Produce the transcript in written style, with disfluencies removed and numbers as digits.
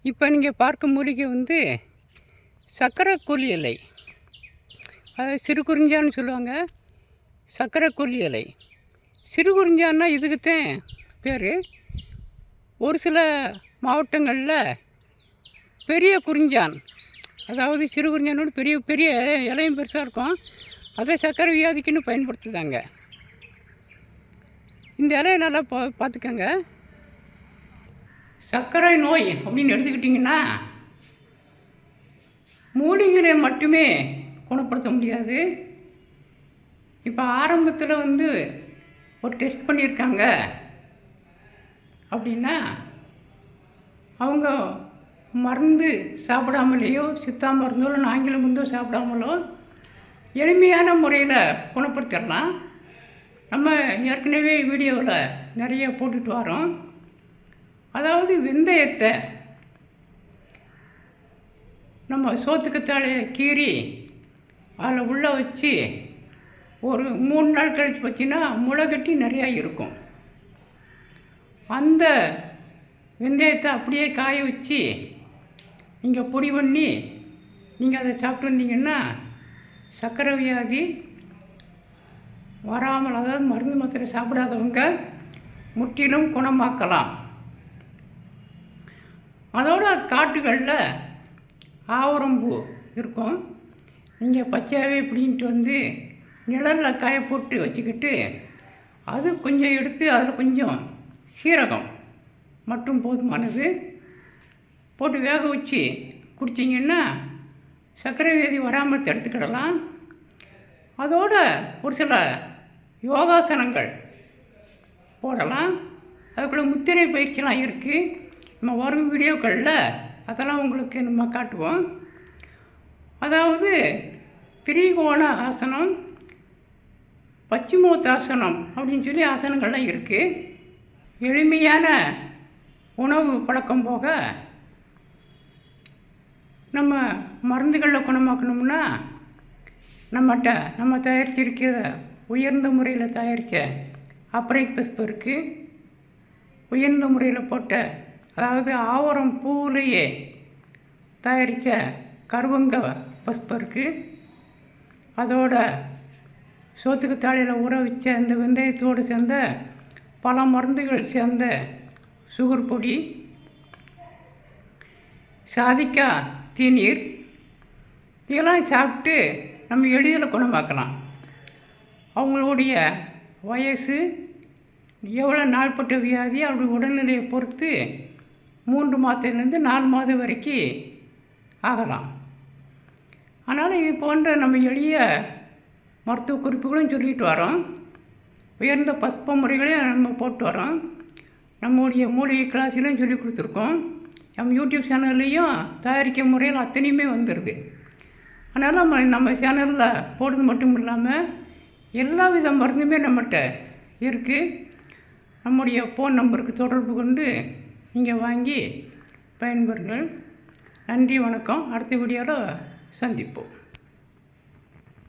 இப்போ நீங்கள் பார்க்கும் மூலிகை வந்து சக்கரை கொல்லி இலை, அது சிறு குறிஞ்சான்னு சொல்லுவாங்க. சக்கரை கொல்லி இலை சிறு குறிஞ்சான்னா இதுக்குத்தான் பேர். ஒரு சில மாவட்டங்களில் பெரிய குறிஞ்சான், அதாவது சிறு குறிஞ்சானோட பெரிய பெரிய இலையும் பெருசாக இருக்கும், அதை சர்க்கரை வியாதிக்குன்னு பயன்படுத்துதாங்க. இந்த இலையை நல்லா பார்த்துக்கங்க. சர்க்கரை நோய் அப்படின்னு எடுத்துக்கிட்டிங்கன்னா மூலிகைகளை மட்டுமே குணப்படுத்த முடியாது. இப்போ ஆரம்பத்தில் வந்து ஒரு டெஸ்ட் பண்ணியிருக்காங்க அப்படின்னா அவங்க மருந்து சாப்பிடாமலேயோ சித்தா மருந்தோ இல்லை ஆங்கில மருந்தோ சாப்பிடாமலோ எளிமையான முறையில் குணப்படுத்திடலாம். நம்ம ஏற்கனவே வீடியோவில் நிறைய போட்டுட்டு வரோம். அதாவது வெந்தயத்தை நம்ம சோத்துக்கத்தாழையை கீறி அதில் உள்ளே வச்சு ஒரு 3 நாள் கழித்து பார்த்தீங்கன்னா முளைகட்டி நிறையா இருக்கும். அந்த வெந்தயத்தை அப்படியே காய வச்சு நீங்கள் பொடி பண்ணி நீங்கள் அதை சாப்பிட்டு வந்தீங்கன்னா சர்க்கரை வியாதி வராமல், அதாவது மருந்து மாத்திரை சாப்பிடாதவங்க முற்றிலும் குணமாக்கலாம். அதோட காட்டுகளில் ஆவரம்பூ இருக்கும். நீங்கள் பச்சையாகவே பிடிங்கிட்டு வந்து நிழலில் காய போட்டு வச்சுக்கிட்டு அது கொஞ்சம் எடுத்து அதில் கொஞ்சம் சீரகம் மட்டும் போதுமானது போட்டு வேக வச்சு குடிச்சிங்கன்னா சர்க்கரை வியாதி வராமல் தடுத்துக்கிடலாம். அதோட ஒரு சில யோகாசனங்கள் போடலாம். அதுக்குள்ளே முத்திரை பயிற்சிலாம் இருக்குது. நம்ம வரும் வீடியோக்களில் அதெல்லாம் உங்களுக்கு நம்ம காட்டுவோம். அதாவது திரிகோண ஆசனம், பச்சிமோத்தாசனம் அப்படின்னு சொல்லி ஆசனங்கள்லாம் இருக்குது. எளிமையான உணவு பழக்கம் போக நம்ம மருந்துகளில் குணமாக்கணும்னா நம்ம தயாரிச்சிருக்கிற உயர்ந்த முறையில் தயாரித்த அப்ரைக் பஸ்பு இருக்குது. உயர்ந்த முறையில் போட்ட, அதாவது ஆவரம் பூவிலேயே தயாரித்த கருவங்க பஸ்பு இருக்குது. அதோட சோத்துக்கத்தாழையில் ஊற வச்ச அந்த வெந்தயத்தோடு சேர்ந்த பல மருந்துகள் சேர்ந்த சுகர் பொடி, சாதிக்காய் தீநீர், இதெல்லாம் சாப்பிட்டு நம்ம எளிதில் குணமாக்கலாம். அவங்களுடைய வயசு, எவ்வளோ நாள்பட்ட வியாதி, அவருடைய உடல்நிலையை பொறுத்து 3 மாதத்துலேருந்து 4 மாதம் வரைக்கும் ஆகலாம். அதனால் இது போன்ற நம்ம எளிய மருத்துவ குறிப்புகளும் சொல்லிட்டு வரோம். உயர்ந்த பஸ்ப முறைகளையும் நம்ம போட்டு வரோம். நம்முடைய மூலிகை கிளாஸிலையும் சொல்லி கொடுத்துருக்கோம். நம்ம யூடியூப் சேனல்லையும் தயாரிக்க முறையில் அத்தனையுமே வந்துடுது. அதனால் நம்ம சேனலில் போடுறது மட்டும் இல்லாமல் எல்லா வித மருந்துமே நம்மகிட்ட இருக்குது. நம்முடைய ஃபோன் நம்பருக்கு தொடர்பு கொண்டு நீங்கள் வாங்கி பயன்பெறுங்கள். நன்றி, வணக்கம். அடுத்த வீடியோவில் சந்திப்போம்.